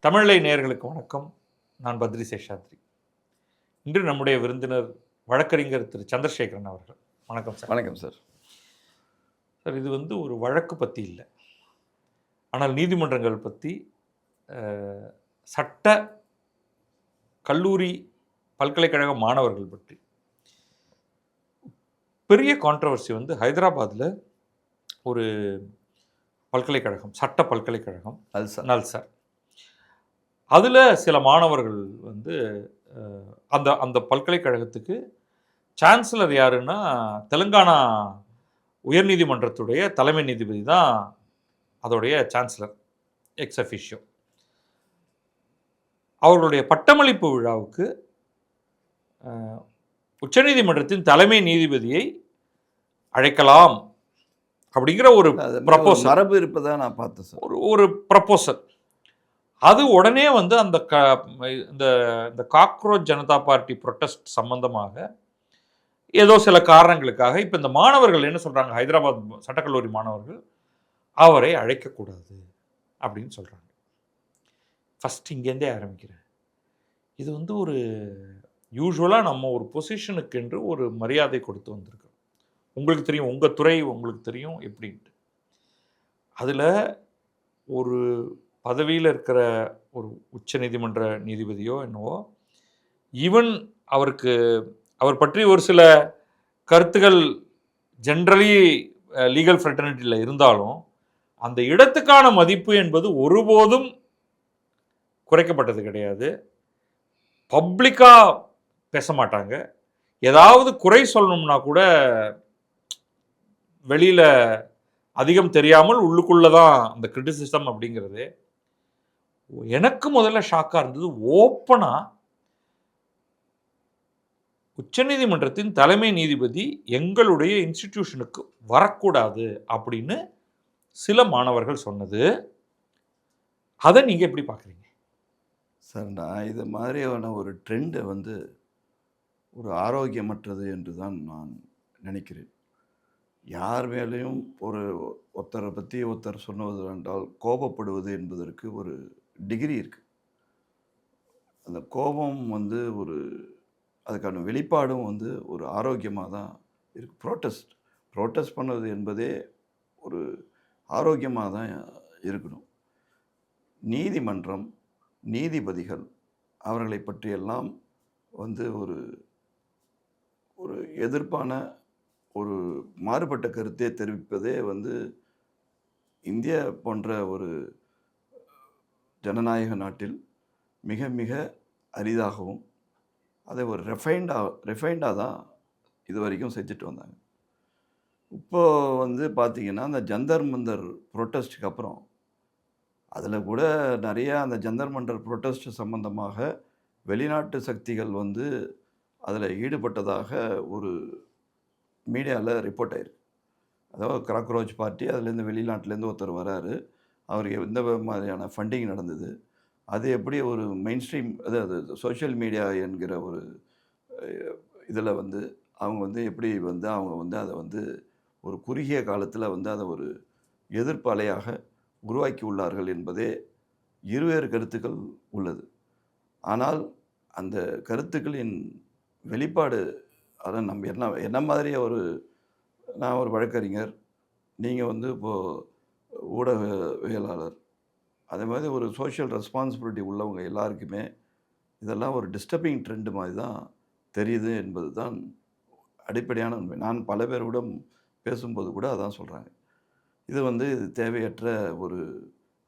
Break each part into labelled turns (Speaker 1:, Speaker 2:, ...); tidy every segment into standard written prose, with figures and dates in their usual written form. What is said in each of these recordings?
Speaker 1: தமிழை நேயர்களுக்கு வணக்கம். நான் பத்ரி சேஷாத்ரி. இன்று நம்முடைய விருந்தினர் வழக்கறிஞர் திரு சந்திரசேகரன் அவர்கள். வணக்கம் சார்.
Speaker 2: வணக்கம் சார்.
Speaker 1: சார், இது ஒரு வழக்கு பற்றி இல்லை, ஆனால் நீதிமன்றங்கள் பற்றி, சட்ட கல்லூரி பல்கலைக்கழக மாணவர்கள் பற்றி பெரிய கான்ட்ரவர்சி ஹைதராபாத்தில் ஒரு பல்கலைக்கழகம், சட்ட பல்கலைக்கழகம் நல்சார். அதில் சில மாணவர்கள் அந்த அந்த பல்கலைக்கழகத்துக்கு சான்சலர் யாருன்னா தெலுங்கானா உயர்நீதிமன்றத்துடைய தலைமை நீதிபதி தான் அதோடைய சான்சலர் எக்ஸ் அஃபிஷியோ. அவர்களுடைய பட்டமளிப்பு விழாவுக்கு உச்சநீதிமன்றத்தின் தலைமை நீதிபதியை அழைக்கலாம் அப்படிங்கிற ஒரு ப்ரப்போசல்,
Speaker 2: மரபு இருப்பதாக நான் பார்த்தேன் சார்.
Speaker 1: ஒரு ப்ரப்போசல். அது உடனே அந்த இந்த காக்ரோச் ஜனதா பார்ட்டி ப்ரொட்டஸ்ட் சம்பந்தமாக ஏதோ சில காரணங்களுக்காக இப்போ இந்த மாணவர்கள் என்ன சொல்கிறாங்க, ஹைதராபாத் சட்டக்கல்லூரி மாணவர்கள் அவரை அழைக்கக்கூடாது அப்படின்னு சொல்கிறாங்க. ஃபஸ்ட் இங்கேருந்தே ஆரம்பிக்கிறேன். இது ஒரு யூஸ்வலாக நம்ம ஒரு பொசிஷனுக்கு என்று ஒரு மரியாதை கொடுத்து வந்திருக்கோம். உங்களுக்கு தெரியும், உங்கள் துறை உங்களுக்கு தெரியும் எப்படின்ட்டு. அதில் ஒரு பதவியில் இருக்கிற ஒரு உச்ச நீதிமன்ற நீதிபதியோ என்னவோ, ஈவன் அவர் பற்றி ஒரு சில கருத்துக்கள் ஜென்ரலி லீகல் ஃப்ரெட்டர்னிட்டியில் இருந்தாலும் அந்த இடத்துக்கான மதிப்பு என்பது ஒருபோதும் குறைக்கப்பட்டது கிடையாது. பப்ளிக்காக பேச மாட்டாங்க. ஏதாவது குறை சொல்லணும்னா கூட வெளியில் அதிகம் தெரியாமல் உள்ளுக்குள்ளே தான் அந்த கிரிட்டிசிசம் அப்படிங்கிறது. எனக்கு முதல்ல ஷாக்காக இருந்தது, ஓப்பனாக உச்சநீதிமன்றத்தின் தலைமை நீதிபதி எங்களுடைய இன்ஸ்டிடியூஷனுக்கு வரக்கூடாது அப்படின்னு சில மாணவர்கள் சொன்னது. அதை நீங்கள் எப்படி பார்க்குறீங்க
Speaker 2: சார்? நான் இது மாதிரியான ஒரு ட்ரெண்டை ஒரு ஆரோக்கியமற்றது என்று தான் நான் நினைக்கிறேன். யார் மேலேயும் ஒருத்தரை பற்றி ஒருத்தர் சொன்னது என்றால் கோபப்படுவது என்பதற்கு ஒரு டிகிரி இருக்குது. அந்த கோபம் அதுக்கான வெளிப்பாடும் ஒரு ஆரோக்கியமாக தான் இருக்குது. ப்ரோட்டஸ்ட் பண்ணது என்பதே ஒரு ஆரோக்கியமாக தான் இருக்கணும். நீதிமன்றம், நீதிபதிகள் அவர்களை பற்றியெல்லாம் ஒரு ஒரு எதிர்ப்பான ஒரு மாறுபட்ட கருத்தை தெரிவிப்பதே இந்தியா போன்ற ஒரு ஜனநாயக நாட்டில் மிக மிக அரிதாகவும் அதை ஒரு ரெஃபைண்டாக தான் இது வரைக்கும் செஞ்சுட்டு வந்தாங்க. இப்போது பார்த்திங்கன்னா அந்த ஜந்தர் மந்தர் ப்ரொட்டஸ்ட்டுக்கு அப்புறம் அதில் கூட நிறையா அந்த ஜந்தர் மந்தர் ப்ரொட்டஸ்ட் சம்பந்தமாக வெளிநாட்டு சக்திகள் அதில் ஈடுபட்டதாக ஒரு மீடியாவில் ரிப்போர்ட் ஆயிருக்கு. அதாவது காக்ரோச் பார்ட்டி அதுலேருந்து வெளிநாட்டிலேருந்து ஒருத்தர் வராரு, அவருக்கு எந்த மாதிரியான ஃபண்டிங் நடந்தது, அது எப்படி ஒரு மெயின் ஸ்ட்ரீம் அதாவது சோஷியல் மீடியா என்கிற ஒரு இதில் அவங்க எப்படி அவங்க அதை ஒரு குறுகிய காலத்தில் அதை ஒரு எதிர்ப்பு அலையாக உருவாக்கி உள்ளார்கள் என்பதே இருவேறு கருத்துக்கள் உள்ளது. ஆனால் அந்த கருத்துக்களின் வெளிப்பாடு, அதை நம்ம என்ன மாதிரியே நான் ஒரு வழக்கறிஞர், நீங்கள் இப்போது ஊடகவியலாளர், அதே மாதிரி ஒரு சோஷியல் ரெஸ்பான்சிபிலிட்டி உள்ளவங்க எல்லாருக்குமே இதெல்லாம் ஒரு டிஸ்டர்பிங் ட்ரெண்டு மாதிரி தான் தெரியுது என்பது தான் அடிப்படையான உண்மை. நான் பல பேரோடும் பேசும்போது கூட அதான் சொல்கிறாங்க. இது இது தேவையற்ற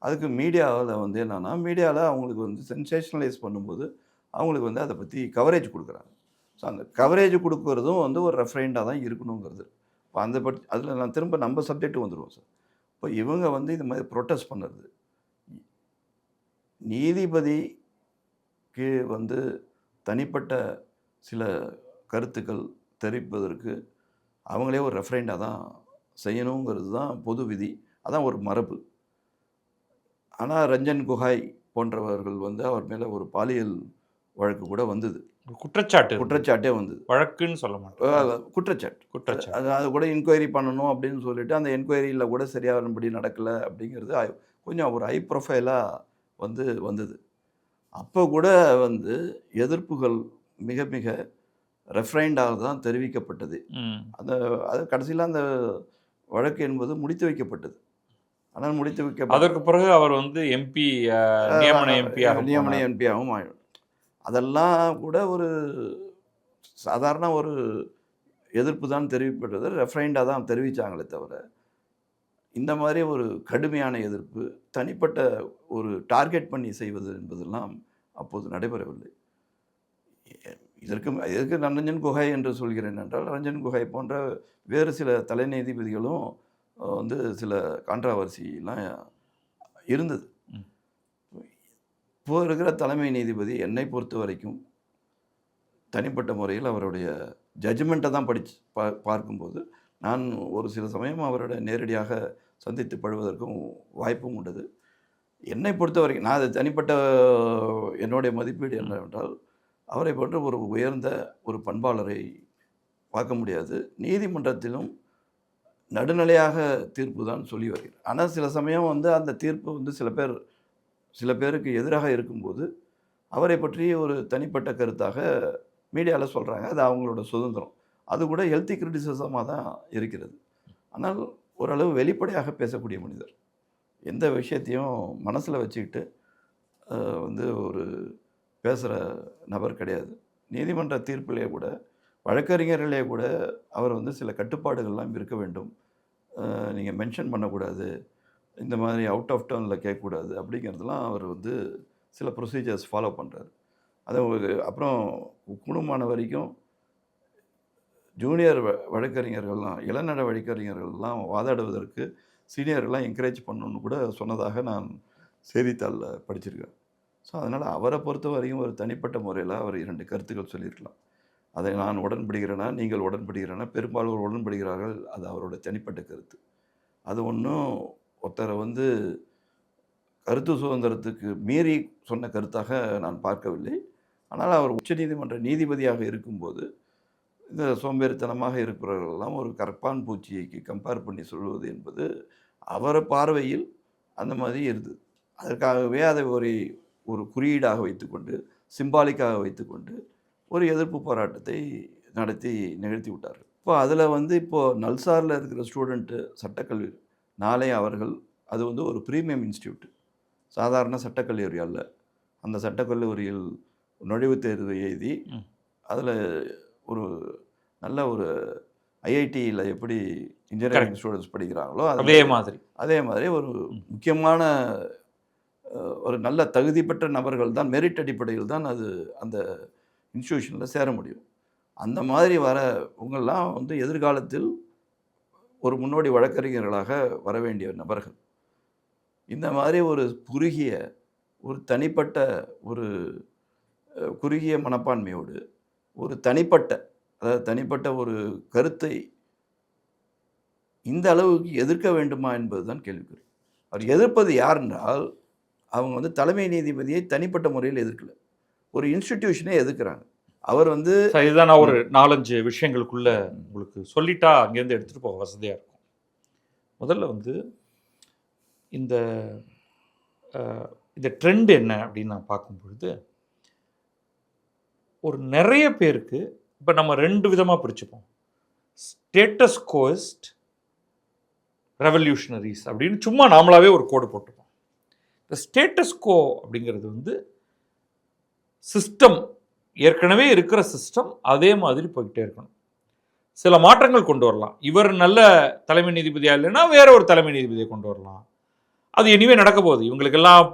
Speaker 2: அதுக்கு மீடியாவில் என்னென்னா, மீடியாவில் அவங்களுக்கு சென்சேஷனலைஸ் பண்ணும்போது அவங்களுக்கு அதை பற்றி கவரேஜ் கொடுக்குறாங்க. ஸோ அந்த கவரேஜ் கொடுக்குறதும் ஒரு ரெஃபரைண்டாக தான் இருக்கணுங்கிறது. இப்போ அதில் நான் திரும்ப நம்ம சப்ஜெக்ட் வந்துடுவோம் சார். இப்போ இவங்க இது மாதிரி ப்ரொட்டஸ்ட் பண்ணுறது, நீதிபதிக்கு தனிப்பட்ட சில கருத்துக்கள் தெரிவிப்பதற்கு அவங்களே ஒரு ரெஃபரைண்டாக தான் செய்யணுங்கிறது தான் பொது விதி, அதான் ஒரு மரபு. ஆனால் ரஞ்சன் கோகாய் போன்றவர்கள் அவர் மேலே ஒரு பாலியல் வழக்கு கூட வந்தது, குற்றச்சாட்டே வந்தது.
Speaker 1: வழக்குன்னு சொல்ல மாட்டோம்,
Speaker 2: குற்றச்சாட்டு. அது கூட என்கொயரி பண்ணணும் அப்படின்னு சொல்லிட்டு அந்த என்கொயரியில் கூட சரியானபடி நடக்கலை அப்படிங்கிறது கொஞ்சம் ஒரு ஹை ப்ரொஃபைலாக வந்தது. அப்போ கூட வந்து எதிர்ப்புகள் மிக மிக ரெஃப்ரைண்டாக தான் தெரிவிக்கப்பட்டது.
Speaker 1: ம்.
Speaker 2: அந்த அது கடைசியில அந்த வழக்கு என்பது முடித்து வைக்கப்பட்டது. ஆனால் முடித்து வைக்கப்பட்ட
Speaker 1: அதற்கு பிறகு அவர் வந்து எம்பி நியமன எம்பியாக
Speaker 2: நியமன
Speaker 1: போனார்.
Speaker 2: எம்பியாகவும் ஆயிடும். அதெல்லாம் கூட ஒரு சாதாரண ஒரு எதிர்ப்பு தான் தெரிவிக்கப்பட்டது. ரெஃப்ரைண்டாக தான் தெரிவித்தாங்களே தவிர, இந்த மாதிரி ஒரு கடுமையான எதிர்ப்பு, தனிப்பட்ட ஒரு டார்கெட் பண்ணி செய்வது என்பதெல்லாம் அப்போது நடைபெறவில்லை. இதற்கு இதற்கு நான் ரஞ்சன் கோகாய் என்று சொல்கிறேன் என்றால், ரஞ்சன் கோகாய் போன்ற வேறு சில தலை நீதிபதிகளும் வந்து சில கான்ட்ராவர்சிலாம் இருந்தது.
Speaker 1: ம்.
Speaker 2: இப்போ இருக்கிற தலைமை நீதிபதி என்னை பொறுத்த வரைக்கும் தனிப்பட்ட முறையில் அவருடைய ஜட்ஜ்மெண்ட்டை தான் படித்து பார்க்கும்போது, நான் ஒரு சில சமயம் அவரோட நேரடியாக சந்தித்து பழகுவதற்கும் வாய்ப்பும் உண்டது. என்னை பொறுத்த வரைக்கும் நான் அது தனிப்பட்ட என்னுடைய மதிப்பீடு என்னவென்றால், அவரை போன்ற ஒரு உயர்ந்த ஒரு பண்பாளரை பார்க்க முடியாது. நீதிமன்றத்திலும் நடுநிலையாக தீர்ப்பு தான் சொல்லி வருகிறார். ஆனால் சில சமயம் வந்து அந்த தீர்ப்பு வந்து சில பேருக்கு எதிராக இருக்கும்போது, அவரை பற்றி ஒரு தனிப்பட்ட கருத்தாக மீடியாவில் சொல்கிறாங்க. அது அவங்களோட சுதந்திரம். அது கூட ஹெல்த்தி கிரிட்டிசிசமாக தான் இருக்கிறது. ஆனால் ஓரளவு வெளிப்படையாக பேசக்கூடிய மனிதர். எந்த விஷயத்தையும் மனசில் வச்சுக்கிட்டு வந்து ஒரு பேசுகிற நபர் கிடையாது. நீதிமன்ற தீர்ப்பிலே கூட வழக்கறிஞர்களே கூட அவர் வந்து சில கட்டுப்பாடுகள்லாம் இருக்க வேண்டும். நீங்கள் மென்ஷன் பண்ணக்கூடாது, இந்த மாதிரி அவுட் ஆஃப் டர்னில் கேட்கக்கூடாது அப்படிங்கிறதுலாம் அவர் வந்து சில ப்ரொசீஜர்ஸ் ஃபாலோ பண்ணுறாரு. அதை அப்புறம் குடும்பமான வரைக்கும் ஜூனியர் வழக்கறிஞர்கள்லாம் இளநட வழக்கறிஞர்கள்லாம் வாதாடுவதற்கு சீனியர்கள்லாம் என்கரேஜ் பண்ணணுன்னு கூட சொன்னதாக நான் செய்தித்தாளில் படிச்சிருக்கேன். ஸோ அதனால் அவரை பொறுத்த வரைக்கும் ஒரு தனிப்பட்ட முறையில் அவர் 2 கருத்துக்கள் சொல்லியிருக்கலாம். அதை நான் உடன்படுகிறேனா, நீங்கள் உடன்படுகிறேனா, பெரும்பாலும் உடன்படுகிறார்கள். அது அவரோட தனிப்பட்ட கருத்து. அது ஒன்றும் ஒருத்தரை வந்து கருத்து சுதந்திரத்துக்கு மீறி சொன்ன கருத்தாக நான் பார்க்கவில்லை. ஆனால் அவர் உச்சநீதிமன்ற நீதிபதியாக இருக்கும்போது இந்த சோம்பேறித்தனமாக இருக்கிறவர்களெல்லாம் ஒரு கரப்பான் பூச்சிக்கு கம்பேர் பண்ணி சொல்வது என்பது அவரை பார்வையில் அந்த மாதிரி இருந்தது. அதற்காகவே அதை ஒரு குறியீடாக வைத்துக்கொண்டு, சிம்பாலிக்காக வைத்துக்கொண்டு ஒரு எதிர்ப்பு போராட்டத்தை நிகழ்த்தி விட்டார்கள். இப்போ அதில் வந்து இப்போது நல்சாரில் இருக்கிற ஸ்டூடெண்ட்டு சட்டக்கல்வி நாளை அவர்கள் அது வந்து ஒரு ப்ரீமியம் இன்ஸ்டியூட், சாதாரண சட்டக்கல்லூரி அல்ல. அந்த சட்டக்கல்லூரியில் நுழைவுத் தேர்வு எழுதி அதில் ஒரு நல்ல ஒரு ஐஐடியில் எப்படி இன்ஜினியரிங் ஸ்டூடெண்ட்ஸ் படிக்கிறாங்களோ அதே மாதிரி ஒரு முக்கியமான ஒரு நல்ல தகுதி பெற்ற நபர்கள் தான் மெரிட் அடிப்படையில் தான் அது அந்த இன்ஸ்டியூஷனில் சேர முடியும். அந்த மாதிரி உங்கள்லாம் வந்து எதிர்காலத்தில் ஒரு முன்னோடி வழக்கறிஞர்களாக வர வேண்டிய நபர்கள். இந்த மாதிரி ஒரு குறுகிய மனப்பான்மையோடு ஒரு தனிப்பட்ட ஒரு கருத்தை இந்த அளவுக்கு எதிர்க்க வேண்டுமா என்பது தான் கேள்விக்குறி. அவர் எதிர்ப்பது யார் என்றால், அவங்க வந்து தலைமை நீதிபதியை தனிப்பட்ட முறையில் எதிர்க்கல, ஒரு இன்ஸ்டிடியூஷனை எதிர்க்கிறாங்க. அவர் வந்து
Speaker 1: இதுதான் நான் ஒரு 4-5 விஷயங்களுக்குள்ள உங்களுக்கு சொல்லிட்டா அங்கேருந்து எடுத்துகிட்டு போக வசதியாக இருக்கும். முதல்ல வந்து இந்த ட்ரெண்ட் என்ன அப்படின்னு நான் பார்க்கும் பொழுது, ஒரு நிறைய பேருக்கு இப்போ நம்ம 2 விதமாக பிரிச்சுப்போம். ஸ்டேட்டஸ் கோஸ்ட், ரெவல்யூஷனரிஸ் அப்படின்னு சும்மா நாமளாவே ஒரு கோடு போட்டுப்போம். இந்த ஸ்டேட்டஸ் கோ அப்படிங்கிறது வந்து சிஸ்டம், ஏற்கனவே இருக்கிற சிஸ்டம் அதே மாதிரி போய்கிட்டே இருக்கணும். சில மாற்றங்கள் கொண்டு வரலாம். இவர் நல்ல தலைமை நீதிபதியாக இல்லைன்னா வேற ஒரு தலைமை நீதிபதியை கொண்டு வரலாம். அது இனிமே நடக்க போகுது. இவங்களுக்கெல்லாம்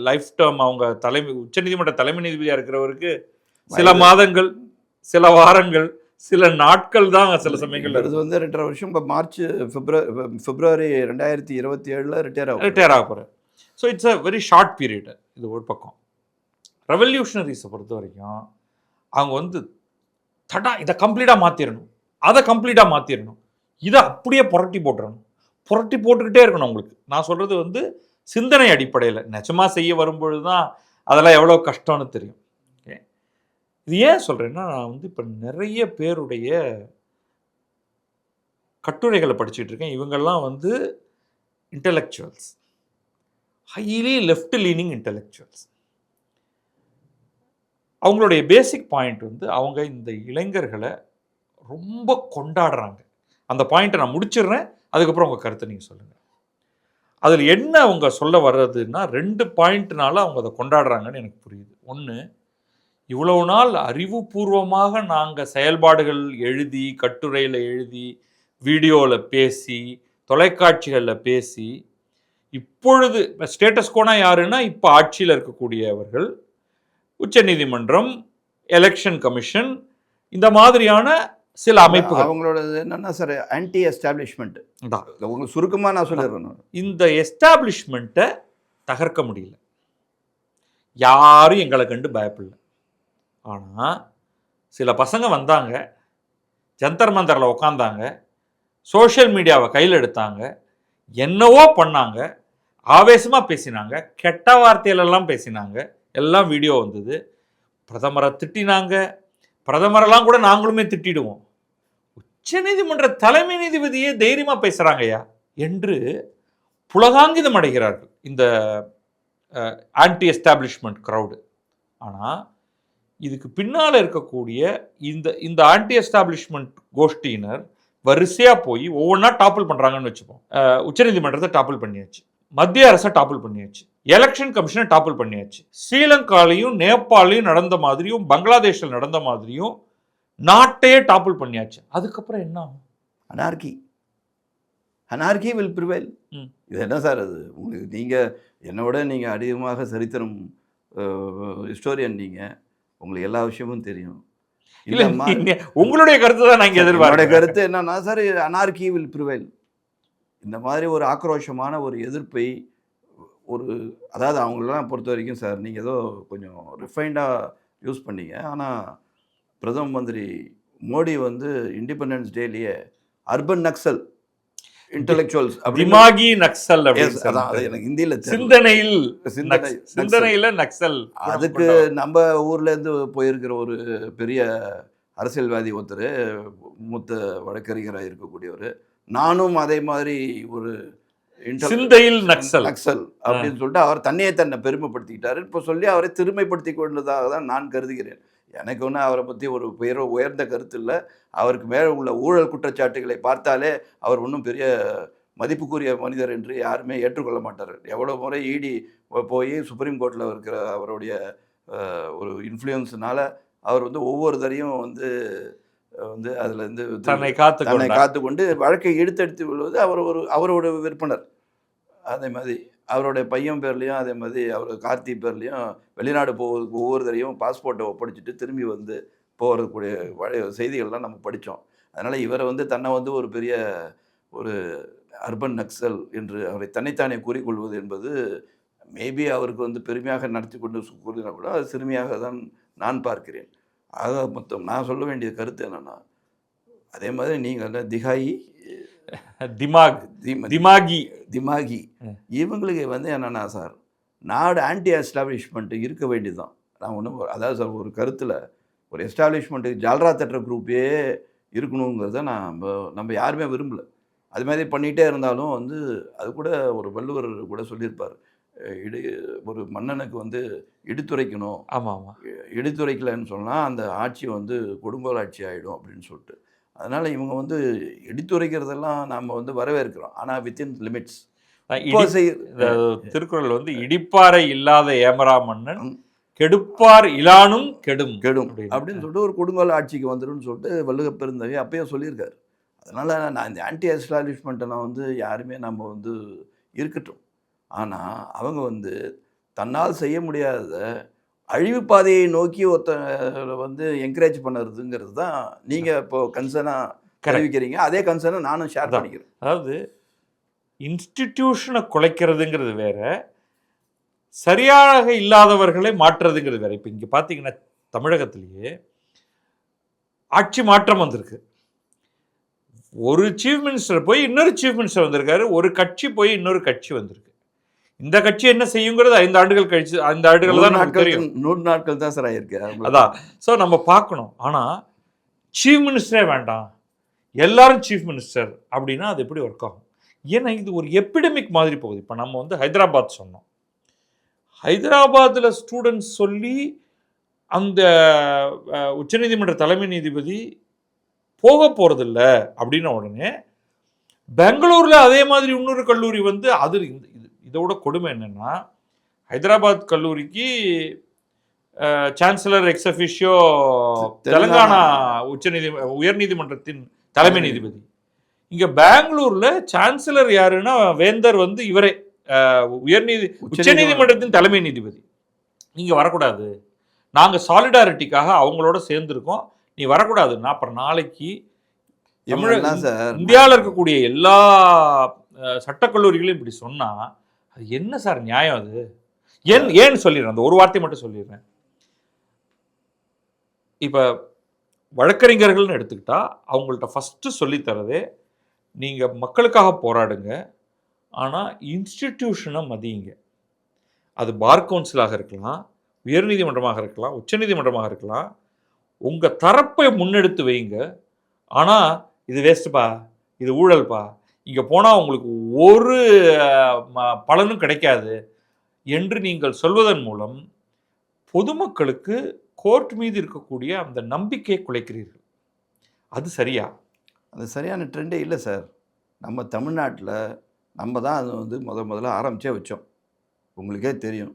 Speaker 1: லைஃப் டேர்ம் அவங்க உச்சநீதிமன்ற தலைமை நீதிபதியாக இருக்கிறவருக்கு சில மாதங்கள், சில வாரங்கள், சில நாட்கள் தான் சில சமயங்கள்.
Speaker 2: இது வந்து 2.5 வருஷம். இப்போ மார்ச் பிப்ரவரி 2027 ரிட்டையர்
Speaker 1: ஆக போகிறார். So it's a very short period. இது ஒரு பக்கம். ரெவல்யூஷனரிஸை பொறுத்த வரைக்கும் அவங்க வந்து இதை கம்ப்ளீட்டாக மாற்றிடணும், அதை கம்ப்ளீட்டாக மாற்றிடணும், இதை அப்படியே புரட்டி போட்டுக்கிட்டே இருக்கணும். உங்களுக்கு நான் சொல்கிறது வந்து சிந்தனை அடிப்படையில் நிஜமாக செய்ய வரும்பொழுது தான் அதெல்லாம் எவ்வளோ கஷ்டம்னு தெரியும். ஓகே, இது ஏன் சொல்கிறேன்னா, நான் வந்து இப்போ நிறைய பேருடைய கட்டுரைகளை படிச்சுட்டு இருக்கேன். இவங்கெல்லாம் வந்து intellectuals, highly left leaning intellectuals. அவங்களுடைய பேசிக் பாயிண்ட் வந்து அவங்க இந்த இளைஞர்களை ரொம்ப கொண்டாடுறாங்க. அந்த பாயிண்ட்டை நான் முடிச்சிடுறேன், அதுக்கப்புறம் உங்கள் கருத்தை நீங்கள் சொல்லுங்கள். அதில் என்ன அவங்க சொல்ல வர்றதுன்னா 2 பாயிண்ட்னால அவங்க அதை கொண்டாடுறாங்கன்னு எனக்கு புரியுது. ஒன்று, இவ்வளவு நாள் அறிவுபூர்வமாக நாங்கள் செயல்பாடுகள் எழுதி, கட்டுரையில் எழுதி, வீடியோவில் பேசி, தொலைக்காட்சிகளில் பேசி, இப்பொழுது ஸ்டேட்டஸ் கோனா யாருன்னா இப்போ ஆட்சியில் இருக்கக்கூடியவர்கள், உச்சநீதிமன்றம், எலெக்ஷன் கமிஷன், இந்த மாதிரியான சில அமைப்புகள்.
Speaker 2: அவங்களோட என்னன்னா சார் ஆன்டி எஸ்டாப்ளிஷ்மெண்ட் தான். உங்களுக்கு சுருக்கமாக நான் சொல்லிடுறேன்.
Speaker 1: இந்த எஸ்டாப்ளிஷ்மெண்ட்டை தகர்க்க முடியல. யாரும் எங்களை கண்டு பயப்படல. ஆனால் சில பசங்க வந்தாங்க, ஜந்தர் மந்தரில் உட்காந்தாங்க, சோஷியல் மீடியாவை கையில் எடுத்தாங்க, என்னவோ பண்ணாங்க, ஆவேசமாக பேசினாங்க, கெட்ட வார்த்தையிலெல்லாம் பேசினாங்க, எல்லாம் வீடியோ வந்தது. பிரதமரை திட்டினாங்க, பிரதமரெல்லாம் கூட நாங்களுமே திட்டிடுவோம். உச்சநீதிமன்ற தலைமை நீதிபதியே தைரியமாக பேசுகிறாங்கய்யா என்று புலகாங்கிதம் அடைகிறார்கள் இந்த ஆன்டி எஸ்டாப்ளிஷ்மெண்ட் க்ரௌடு. ஆனால் இதுக்கு பின்னால் இருக்கக்கூடிய இந்த ஆன்டி எஸ்டாப்ளிஷ்மெண்ட் கோஷ்டியினர் வரிசையாக போய் ஒவ்வொன்றா டாப்பிள் பண்ணுறாங்கன்னு வச்சுப்போம். உச்சநீதிமன்றத்தை டாப்பிள் பண்ணியாச்சு, மத்திய அரசை டாப்பிள் பண்ணியாச்சு, எலெக்ஷன் கமிஷனை டாப்பிள் பண்ணியாச்சு, ஸ்ரீலங்காலையும் நேபாளையும் நடந்த மாதிரியும் பங்களாதேஷில் நடந்த மாதிரியும் நாட்டையே டாப்பிள் பண்ணியாச்சு. அதுக்கப்புறம் என்ன ஆகும்?
Speaker 2: அனார்கி வில் ப்ரிவைல். இது என்ன சார் அது? உங்களுக்கு நீங்கள் என்னோட நீங்கள் அதிகமாக சரித்திரம் ஹிஸ்டோரியன், நீங்கள் உங்களுக்கு எல்லா விஷயமும் தெரியும்.
Speaker 1: இல்லை, உங்களுடைய கருத்து தான் நான் எதிர்பார்க்கிறேன்.
Speaker 2: கருத்து என்னன்னா சார், அனார்கி வில் ப்ரிவைல். இந்த மாதிரி ஒரு ஆக்ரோஷமான ஒரு எதிர்ப்பை அதாவது அவங்களெல்லாம் பொறுத்த வரைக்கும் சார், நீங்கள் ஏதோ கொஞ்சம் ரிஃபைண்டாக யூஸ் பண்ணீங்க. ஆனால் பிரதம மந்திரி மோடி வந்து இண்டிபெண்டன்ஸ் டேலேயே அர்பன் நக்சல் இன்டெலெக்சுவல்ஸ்,
Speaker 1: திமாகி நக்சல்,
Speaker 2: எனக்கு ஹிந்தியில்
Speaker 1: சிந்தனையில் நக்சல்.
Speaker 2: அதுக்கு நம்ம ஊர்லேருந்து போயிருக்கிற ஒரு பெரிய அரசியல்வாதி ஒருத்தர், மூத்த வழக்கறிஞராக இருக்கக்கூடியவர், நானும் அதே மாதிரி ஒரு
Speaker 1: சிந்தையில் நக்சல்
Speaker 2: அப்படின்னு சொல்லிட்டு அவர் தன்னை பெருமைப்படுத்திக்கிட்டாரு. இப்போ சொல்லி அவரை திருமைப்படுத்தி கொண்டதாக தான் நான் கருதுகிறேன். எனக்கு ஒன்றும் அவரை பற்றி ஒரு உயர்ந்த கருத்து இல்லை. அவருக்கு மேலே உள்ள ஊழல் குற்றச்சாட்டுகளை பார்த்தாலே அவர் ஒன்றும் பெரிய மதிப்புக்குரிய மனிதர் என்று யாருமே ஏற்றுக்கொள்ள மாட்டார். எவ்வளோ முறை இடி போய் சுப்ரீம் கோர்ட்டில் இருக்கிற அவருடைய ஒரு இன்ஃப்ளூயன்ஸ்னால அவர் வந்து ஒவ்வொரு தரையும் வந்து அதுலேருந்து
Speaker 1: தன்னை
Speaker 2: காத்துக்கொண்டு வழக்கை எடுத்தெடுத்து விழுவது அவரோட விற்பனர். அதே மாதிரி அவருடைய பையன் பேர்லேயும், அதே மாதிரி அவர் கார்த்தி பேர்லேயும் வெளிநாடு போவதுக்கு ஒவ்வொரு தரையும் பாஸ்போர்ட்டை ஒப்படைச்சிட்டு திரும்பி வந்து போகிறதுக்கூடிய செய்திகள்லாம் நம்ம படித்தோம். அதனால் இவரை வந்து தன்னை வந்து ஒரு பெரிய ஒரு அர்பன் நக்சல் என்று அவரை தன்னைத்தானே கூறிக்கொள்வது என்பது மேபி அவருக்கு வந்து பெருமையாக நடத்தி கொண்டு கூறினா கூட அது சிறுமியாக தான் நான் பார்க்கிறேன். ஆக மொத்தம் நான் சொல்ல வேண்டிய கருத்து என்னென்னா, அதே மாதிரி நீங்கள் திமாகி இவங்களுக்கு வந்து என்னென்னா சார், நாடு ஆன்டி எஸ்டாப்ளிஷ்மெண்ட்டு இருக்க வேண்டியதுதான். நான் ஒன்றும் அதாவது சார், ஒரு கருத்தில் ஒரு எஸ்டாப்ளிஷ்மெண்ட்டுக்கு ஜால்ரா தட்டுற குரூப்பே இருக்கணுங்கிறத நம்ம யாருமே விரும்பலை. அது மாதிரி பண்ணிகிட்டே இருந்தாலும் வந்து அது கூட ஒரு வள்ளுவர் கூட சொல்லியிருப்பார், ஒரு மன்னனுக்கு வந்து இடித்துரைக்கணும்.
Speaker 1: ஆமாம்,
Speaker 2: இடித்துரைக்கலைன்னு சொன்னால் அந்த ஆட்சி வந்து கொடுங்கோல் ஆட்சி ஆகிடும் அப்படின்னு சொல்லிட்டு. அதனால் இவங்க வந்து இடித்துரைக்கிறதெல்லாம் நாம் வந்து வரவேற்கிறோம், ஆனால் வித்தின் லிமிட்ஸ்.
Speaker 1: திருக்குறள் வந்து இடிப்பாறை இல்லாத ஏமரா மன்னன் கெடுப்பார் இலானும் கெடும்
Speaker 2: அப்படின்னு சொல்லிட்டு ஒரு கொடுங்கோல் ஆட்சிக்கு வந்துடும் சொல்லிட்டு வள்ளுவ பெருந்தகை அப்பயும் சொல்லியிருக்காரு. அதனால் நான் இந்த ஆன்டி எஸ்டாப்ளிஷ்மெண்ட்டை நான் வந்து யாருமே நம்ம வந்து இருக்கட்டும், ஆனால் அவங்க வந்து தன்னால் செய்ய முடியாத அழிவு பாதையை நோக்கி ஒருத்தர் வந்து என்கரேஜ் பண்ணுறதுங்கிறது தான் நீங்கள் இப்போ கன்சர்னாக தெரிவிக்கிறீங்க. அதே கன்சர்னை நானும் ஷேர் பண்ணிக்கிறேன்.
Speaker 1: அதாவது இன்ஸ்டிடியூஷனை குலைக்கிறதுங்கிறது வேற, சரியாக இல்லாதவர்களை மாற்றுறதுங்கிறது வேற. இப்போ இங்கே பார்த்தீங்கன்னா தமிழகத்திலேயே ஆட்சி மாற்றம் வந்திருக்கு. ஒரு சீஃப் மினிஸ்டர் போய் இன்னொரு சீஃப் மினிஸ்டர் வந்திருக்காரு, ஒரு கட்சி போய் இன்னொரு கட்சி வந்திருக்கு. இந்த கட்சி என்ன செய்யுங்கிறது 5 ஆண்டுகள் கழிச்சு, 5 ஆண்டுகள் தான் நமக்கு தெரியும்.
Speaker 2: 100 நாட்கள் தான் சார் ஆயிருக்கு.
Speaker 1: அதான். ஸோ நம்ம பார்க்கணும். ஆனால் சீஃப் மினிஸ்டரே வேண்டாம், எல்லாரும் சீஃப் மினிஸ்டர் அப்படின்னா அது எப்படி ஒர்க் ஆகும்? ஏன்னா இது ஒரு எபிடமிக் மாதிரி போகுது. இப்போ நம்ம வந்து ஹைதராபாத் சொன்னோம். ஹைதராபாத்தில் ஸ்டூடெண்ட்ஸ் சொல்லி அந்த உச்சநீதிமன்ற தலைமை நீதிபதி போக போகிறதில்ல அப்படின்ன உடனே பெங்களூரில் அதே மாதிரி இன்னொரு கல்லூரி வந்து அது இதோட கொடுமை என்னென்னா, ஹைதராபாத் கல்லூரிக்கு சான்சலர் எக்ஸ் அஃபிஷியோ தெலுங்கானா உயர்நீதிமன்றத்தின் தலைமை நீதிபதி. இங்க பெங்களூர்ல சான்சலர் யாருன்னா வேந்தர் வந்து இவரே உச்சநீதிமன்றத்தின் தலைமை நீதிபதி. நீங்க வரக்கூடாது, நாங்க சாலிடாரிட்டிக்காக அவங்களோட சேர்ந்துருக்கோம், நீ வரக்கூடாதுன்னா அப்புறம் நாளைக்கு இந்தியாவில் இருக்கக்கூடிய எல்லா சட்டக்கல்லூரிகளையும் இப்படி சொன்னா அது என்ன சார் நியாயம்? அது ஏன்னு சொல்லிடுறேன், அந்த ஒரு வார்த்தை மட்டும் சொல்லிடுறேன். இப்போ வழக்கறிஞர்கள்னு எடுத்துக்கிட்டா அவங்கள்ட்ட ஃபஸ்ட்டு சொல்லித்தரதே, நீங்கள் மக்களுக்காக போராடுங்க, ஆனால் இன்ஸ்டிடியூஷனை மதியுங்க. அது பார் கவுன்சிலாக இருக்கலாம், உயர்நீதிமன்றமாக இருக்கலாம், உச்சநீதிமன்றமாக இருக்கலாம். உங்கள் தரப்பை முன்னெடுத்து வைங்க. ஆனால் இது வேஸ்ட்டுப்பா, இது ஊழல்பா, இங்கே போனால் உங்களுக்கு ஒரு பலனும் கிடைக்காது என்று நீங்கள் சொல்வதன் மூலம் பொதுமக்களுக்கு கோர்ட் மீது இருக்கக்கூடிய அந்த நம்பிக்கையை குலைக்கிறீர்கள். அது சரியா?
Speaker 2: அது சரியான ட்ரெண்டே இல்லை சார். நம்ம தமிழ்நாட்டில் நம்ம தான் அது வந்து முதல்ல ஆரம்பித்தே வச்சோம். உங்களுக்கே தெரியும்,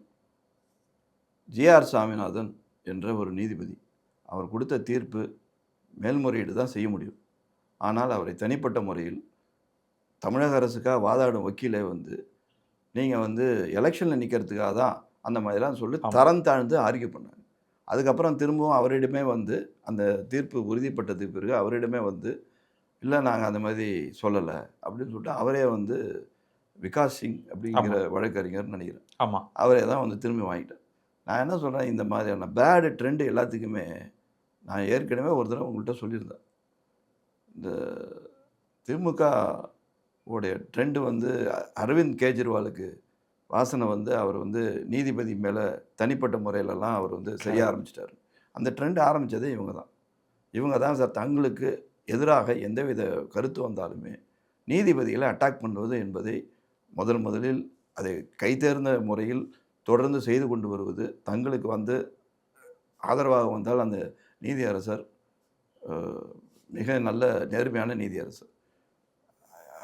Speaker 2: ஜிஆர் சாமிநாதன் என்ற ஒரு நீதிபதி, அவர் கொடுத்த தீர்ப்பு மேல்முறையீடு தான் செய்ய முடியும். ஆனால் அவரை தனிப்பட்ட முறையில் தமிழக அரசுக்காக வாதாடும் வக்கீலே வந்து நீங்கள் வந்து எலெக்ஷனில் நிற்கிறதுக்காக தான் அந்த மாதிரிலாம் சொல்லி தரம் தாழ்ந்து ஆர்கியூ பண்ணாங்க. அதுக்கப்புறம் திரும்பவும் அவரிடமே வந்து அந்த தீர்ப்பு உறுதிப்பட்டதுக்கு பிறகு அவரிடமே வந்து இல்லை நாங்கள் அந்த மாதிரி சொல்லலை அப்படின்னு சொல்லிட்டு அவரே வந்து விகாஸ் சிங் அப்படிங்கிற வழக்கறிஞர் நினைக்கிறேன்,
Speaker 1: ஆமாம்,
Speaker 2: அவரே தான் வந்து திரும்பி வாங்கிட்டேன். நான் என்ன சொல்கிறேன், இந்த மாதிரியான பேடு ட்ரெண்டு எல்லாத்துக்குமே நான் ஏற்கனவே ஒரு தடவை உங்கள்கிட்ட சொல்லியிருந்தேன். இந்த திமுக உடைய ட்ரெண்டு வந்து அரவிந்த் கெஜ்ரிவாலுக்கு வாசனை வந்து அவர் வந்து நீதிபதி மேலே தனிப்பட்ட முறையிலலாம் அவர் வந்து செய்ய ஆரம்பிச்சிட்டார். அந்த ட்ரெண்ட் ஆரம்பித்ததே இவங்க தான் சார். தங்களுக்கு எதிராக எந்தவித கருத்து வந்தாலுமே நீதிபதிகளை அட்டாக் பண்ணுவது என்பதை முதலில் அதை கைதேர்ந்த முறையில் தொடர்ந்து செய்து கொண்டு வருவது. தங்களுக்கு வந்து ஆதரவாக வந்தால் அந்த நீதியரசர் மிக நல்ல நேர்மையான நீதியரசர்.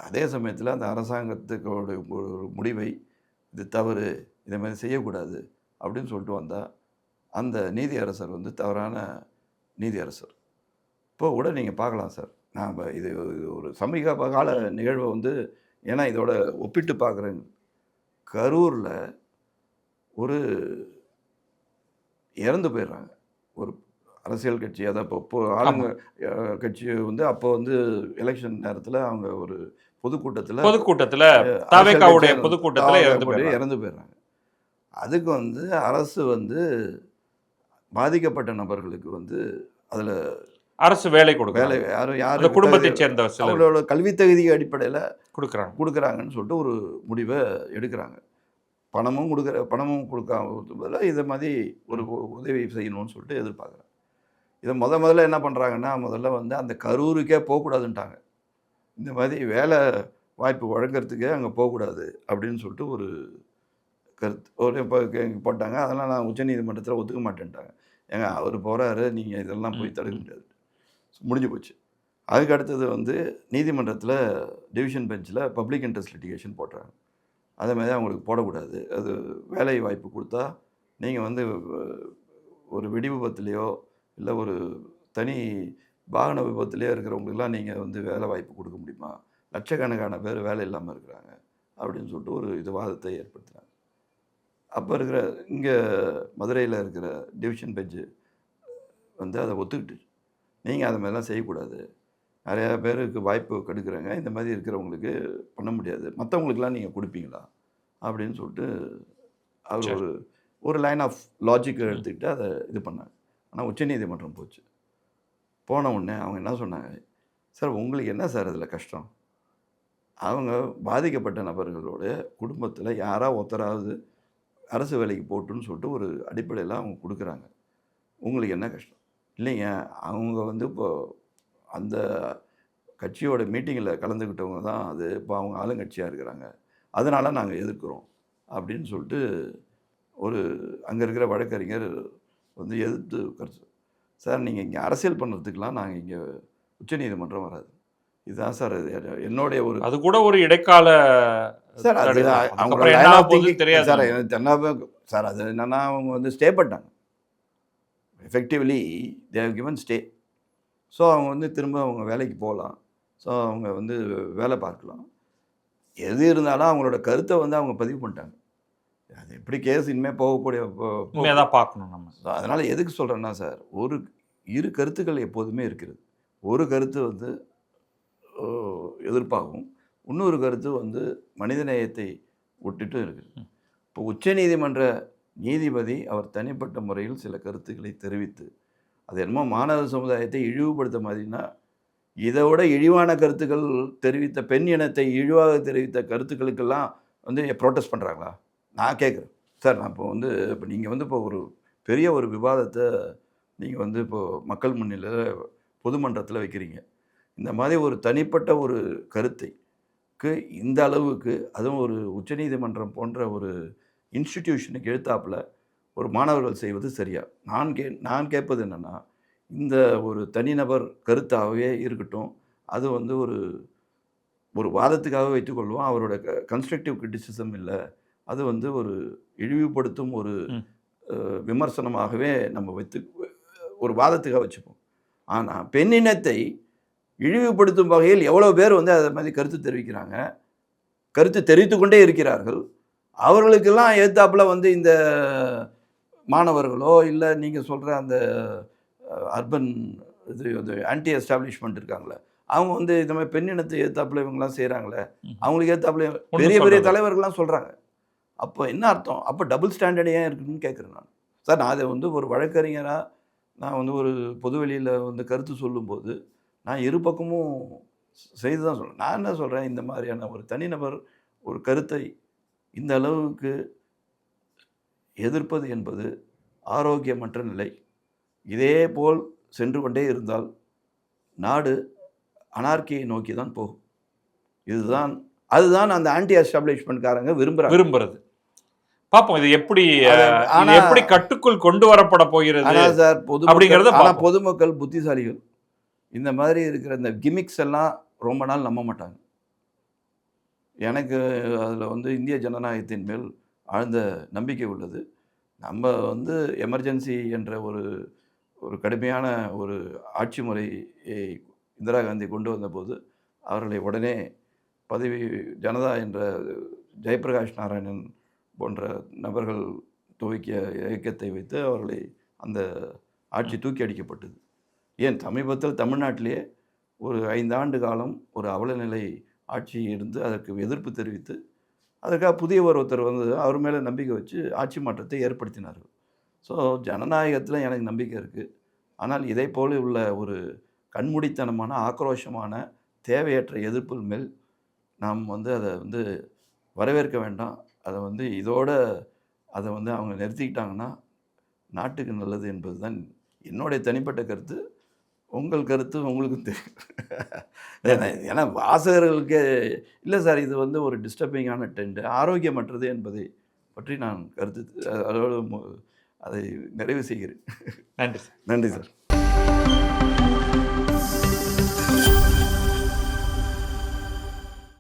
Speaker 2: அதே சமயத்தில் அந்த அரசாங்கத்துக்கு ஒரு முடிவை இது தவறு, இதை மாதிரி செய்யக்கூடாது அப்படின்னு சொல்லிட்டு வந்தால் அந்த நீதியரசர் வந்து தவறான நீதியரசர். இப்போ கூட நீங்கள் பார்க்கலாம் சார், நான் இது ஒரு சமீப கால நிகழ்வை வந்து ஏன்னா இதோட ஒப்பிட்டு பார்க்குறேன். கரூரில் ஒரு இறந்து போயிடுறாங்க ஒரு அரசியல் கட்சி, அதான் இப்போ ஆளுங்க கட்சி வந்து அப்போ வந்து எலெக்ஷன் நேரத்தில் அவங்க ஒரு பொதுக்கூட்டத்தில் இறந்து போயிடுறாங்க. அதுக்கு வந்து அரசு வந்து பாதிக்கப்பட்ட நபர்களுக்கு வந்து அதில்
Speaker 1: அரசு வேலை யாரும் குடும்பத்தை சேர்ந்த
Speaker 2: அவங்களோட கல்வி தகுதி அடிப்படையில் கொடுக்குறாங்கன்னு சொல்லிட்டு ஒரு முடிவை எடுக்கிறாங்க. பணமும் கொடுக்காம இதை மாதிரி ஒரு உதவி செய்யணும்னு சொல்லிட்டு எதிர்பார்க்குறாங்க. இதை முதல்ல என்ன பண்ணுறாங்கன்னா, முதல்ல வந்து அந்த கரூருக்கே போகக்கூடாதுன்ட்டாங்க. இந்த மாதிரி வேலை வாய்ப்பு வழங்குறதுக்கே அங்கே போகக்கூடாது அப்படின்னு சொல்லிட்டு ஒரு கருத்து போட்டாங்க. அதெல்லாம் நான் உச்சநீதிமன்றத்தில் ஒத்துக்க மாட்டேன்ட்டாங்க. ஏங்க அவர் போகிறாரு, நீங்கள் இதெல்லாம் போய் தடுக்க முடியாது, முடிஞ்சு போச்சு. அதுக்கு அடுத்தது வந்து நீதிமன்றத்தில் டிவிஷன் பெஞ்சில் பப்ளிக் இன்ட்ரெஸ்ட் லிட்டிகேஷன் போடுறாங்க. அதே மாதிரி அவங்களுக்கு போடக்கூடாது, அது வேலை வாய்ப்பு கொடுத்தா நீங்கள் வந்து ஒரு வெடி விபத்துலேயோ இல்லை ஒரு தனி வாகன விபத்துலேயோ இருக்கிறவங்களுக்கெல்லாம் நீங்கள் வந்து வேலை வாய்ப்பு கொடுக்க முடியுமா? லட்சக்கணக்கான பேர் வேலை இல்லாமல் இருக்கிறாங்க அப்படின்னு சொல்லிட்டு ஒரு இது வாதத்தை ஏற்படுத்தினாங்க. அப்போ இருக்கிற இங்கே மதுரையில் இருக்கிற டிவிஷன் பெஞ்சு வந்து அதை ஒத்துக்கிட்டு, நீங்கள் அதை மாதிரிலாம் செய்யக்கூடாது, நிறையா பேருக்கு வாய்ப்பு கெடுக்குறாங்க, இந்த மாதிரி இருக்கிறவங்களுக்கு பண்ண முடியாது, மற்றவங்களுக்கெல்லாம் நீங்கள் கொடுப்பீங்களா அப்படின்னு சொல்லிட்டு அவர் ஒரு லைன் ஆஃப் லாஜிக்கை எடுத்துக்கிட்டு அதை இது பண்ணாங்க. ஆனால் உச்சநீதிமன்றம் போச்சு. போன உடனே அவங்க என்ன சொன்னாங்க, சார் உங்களுக்கு என்ன சார் இதில் கஷ்டம்? அவங்க பாதிக்கப்பட்ட நபர்களோட குடும்பத்தில் யாராவது ஒருத்தராவது அரசு வேலைக்கு போட்டுன்னு சொல்லிட்டு ஒரு அடிப்படையில் அவங்க கொடுக்குறாங்க. உங்களுக்கு என்ன கஷ்டம்? இல்லைங்க, அவங்க வந்து இப்போது அந்த கட்சியோட மீட்டிங்கில் கலந்துக்கிட்டவங்க தான் அது இப்போ அவங்க ஆளுங்கட்சியாக இருக்கிறாங்க, அதனால் நாங்கள் எதிர்க்கிறோம் அப்படின்னு சொல்லிட்டு ஒரு அங்கே இருக்கிற வழக்கறிஞர் வந்து எதிர்த்து கருத்து. சார் நீங்கள் இங்கே அரசியல் பண்ணுறதுக்கெலாம் நாங்கள் இங்கே உச்சநீதிமன்றம் வராது. இதுதான் சார் என்னுடைய ஒரு
Speaker 1: அது கூட ஒரு இடைக்கால
Speaker 2: சார் அது
Speaker 1: தடை தான்.
Speaker 2: அவங்களோட
Speaker 1: அதுக்கப்புறம்
Speaker 2: லைன்
Speaker 1: என்ன
Speaker 2: ஆஃப்
Speaker 1: ஆகப் போகுதுன்னு
Speaker 2: திங்கிங்
Speaker 1: தெரியாது
Speaker 2: சார்
Speaker 1: நமக்கு.
Speaker 2: எனக்கு தென்னாவே சார் அது என்னென்னா அவங்க வந்து ஸ்டே பண்ணிட்டாங்க. Effectively they have given stay. So அவங்க வந்து திரும்ப அவங்க வேலைக்கு போகலாம். ஸோ அவங்க வந்து வேலை பார்க்கலாம். எது இருந்தாலும் அவங்களோட கருத்தை வந்து அவங்க பதிவு பண்ணிட்டாங்க. அது எப்படி கேஸ் இனிமேல் போகக்கூடிய
Speaker 1: உண்மையை தான் பார்க்கணும் நம்ம.
Speaker 2: அதனால் எதுக்கு சொல்கிறேன்னா சார், இரு கருத்துக்கள் எப்போதுமே இருக்கிறது. ஒரு கருத்து வந்து எதிர்ப்பாகவும், இன்னொரு கருத்து வந்து மனிதநேயத்தை விட்டுட்டும் இருக்குது. இப்போ உச்சநீதிமன்ற நீதிபதி அவர் தனிப்பட்ட முறையில் சில கருத்துக்களை தெரிவித்து, அது என்னமோ மாணவர் சமுதாயத்தை இழிவுபடுத்த மாதிரினா, இதை விட இழிவான கருத்துக்கள் தெரிவித்த பெண் இனத்தை இழிவாக தெரிவித்த கருத்துக்களுக்கெல்லாம் வந்து ப்ரோட்டஸ்ட் பண்ணுறாங்களா? நான் கேட்குறேன். சார் நான் இப்போ நீங்கள் வந்து இப்போ ஒரு பெரிய ஒரு விவாதத்தை நீங்கள் வந்து இப்போது மக்கள் முன்னிலையில் பொதுமன்றத்தில் வைக்கிறீங்க. இந்த மாதிரி ஒரு தனிப்பட்ட ஒரு கருத்தைக்கு இந்த அளவுக்கு, அதுவும் ஒரு உச்சநீதிமன்றம் போன்ற ஒரு இன்ஸ்டிடியூஷனுக்கு எழுத்தாப்பில் ஒரு மாணவர்கள் செய்வது சரியா? நான் கேட்பது என்னென்னா, இந்த ஒரு தனிநபர் கருத்தாகவே இருக்கட்டும், அது வந்து ஒரு வாதத்துக்காக வைத்துக்கொள்வோம். அவரோட கன்ஸ்ட்ரக்டிவ் கிரிட்டிசிசம் இல்லை, அது வந்து ஒரு இழிவுபடுத்தும் ஒரு விமர்சனமாகவே நம்ம ஒரு வாதத்துக்காக வச்சுப்போம். ஆனால் பெண்ணினத்தை இழிவுபடுத்தும் வகையில் எவ்வளோ பேர் வந்து அதை மாதிரி கருத்து தெரிவிக்கிறாங்க, கருத்து தெரிவித்து கொண்டே இருக்கிறார்கள். அவர்களுக்கெல்லாம் எதிர்த்தாப்பில் வந்து இந்த மாணவர்களோ இல்லை நீங்கள் சொல்கிற அந்த அர்பன் இது ஆன்டி எஸ்டாப்ளிஷ்மெண்ட் இருக்காங்களே, அவங்க வந்து இந்த மாதிரி பெண்ணினத்தை எதிர்த்தாப்பில் இவங்கெல்லாம் செய்கிறாங்களே, அவங்களுக்கு எதிர்த்தாப்பில் பெரிய பெரிய தலைவர்கள்லாம் சொல்கிறாங்க. அப்போ என்ன அர்த்தம்? அப்போ டபுள் ஸ்டாண்டர்ட் ஏன் இருக்குதுன்னு கேட்குறேன் நான். சார் நான் அதை வந்து ஒரு வழக்கறிஞராக நான் வந்து ஒரு பொதுவெளியில் வந்து கருத்து சொல்லும்போது நான் இரு பக்கமும் செய்து தான் சொல்கிறேன். நான் என்ன சொல்கிறேன், இந்த மாதிரியான ஒரு தனிநபர் ஒரு கருத்தை இந்த அளவுக்கு எதிர்ப்பது என்பது ஆரோக்கியமற்ற நிலை. இதே போல் சென்று கொண்டே இருந்தால் நாடு அனார்கியை நோக்கி தான் போகும். அதுதான் அந்த ஆன்டி எஸ்டாப்ளிஷ்மெண்ட்காரங்க விரும்புறது.
Speaker 1: பார்ப்போம் இது எப்படி கட்டுக்குள் கொண்டு வரப்பட போகிறது.
Speaker 2: ஆனால் சார்
Speaker 1: அப்படிங்கிறத
Speaker 2: பொதுமக்கள் புத்திசாலிகள். இந்த மாதிரி இருக்கிற இந்த கிமிக்ஸ் எல்லாம் ரொம்ப நாள் நம்ப மாட்டாங்க. எனக்கு அதில் வந்து இந்திய ஜனநாயகத்தின் மேல் ஆழ்ந்த நம்பிக்கை உள்ளது. நம்ம வந்து எமர்ஜென்சி என்ற ஒரு கடுமையான ஒரு ஆட்சி முறையை இந்திரா காந்தி கொண்டு வந்தபோது அவர்களை உடனே ஜனதா என்ற ஜெயபிரகாஷ் நாராயணன் போன்ற நபர்கள் துவக்கிய இயக்கத்தை வைத்து அவர்களை அந்த ஆட்சி தூக்கி அடிக்கப்பட்டது. ஏன் சமீபத்தில் தமிழ்நாட்டிலேயே ஒரு 5 ஆண்டு காலம் ஒரு அவலநிலை ஆட்சி இருந்து அதற்கு எதிர்ப்பு தெரிவித்து அதற்காக புதிய ஒருத்தர் வந்து அவர் மேலே நம்பிக்கை வச்சு ஆட்சி மாற்றத்தை ஏற்படுத்தினார்கள். ஸோ ஜனநாயகத்தில் எனக்கு நம்பிக்கை இருக்குது. ஆனால் இதை போல உள்ள ஒரு கண்மூடித்தனமான ஆக்ரோஷமான தேவையற்ற எதிர்ப்பு மேல் நாம் வந்து அதை வந்து வரவேற்க வேண்டாம். அதை வந்து அதை வந்து அவங்க நிறுத்திக்கிட்டாங்கன்னா நாட்டுக்கு நல்லது என்பது தான் என்னுடைய தனிப்பட்ட கருத்து. உங்கள் கருத்து உங்களுக்கும் தெரியும். ஏன்னா வாசகர்களுக்கே இல்லை சார், இது வந்து ஒரு டிஸ்டர்பிங்கான ட்ரெண்டு, ஆரோக்கியமற்றது என்பதை பற்றி நான் கருத்து அதோடு அதை நிறைவு செய்கிறேன்.
Speaker 1: நன்றி சார்.
Speaker 2: நன்றி சார்.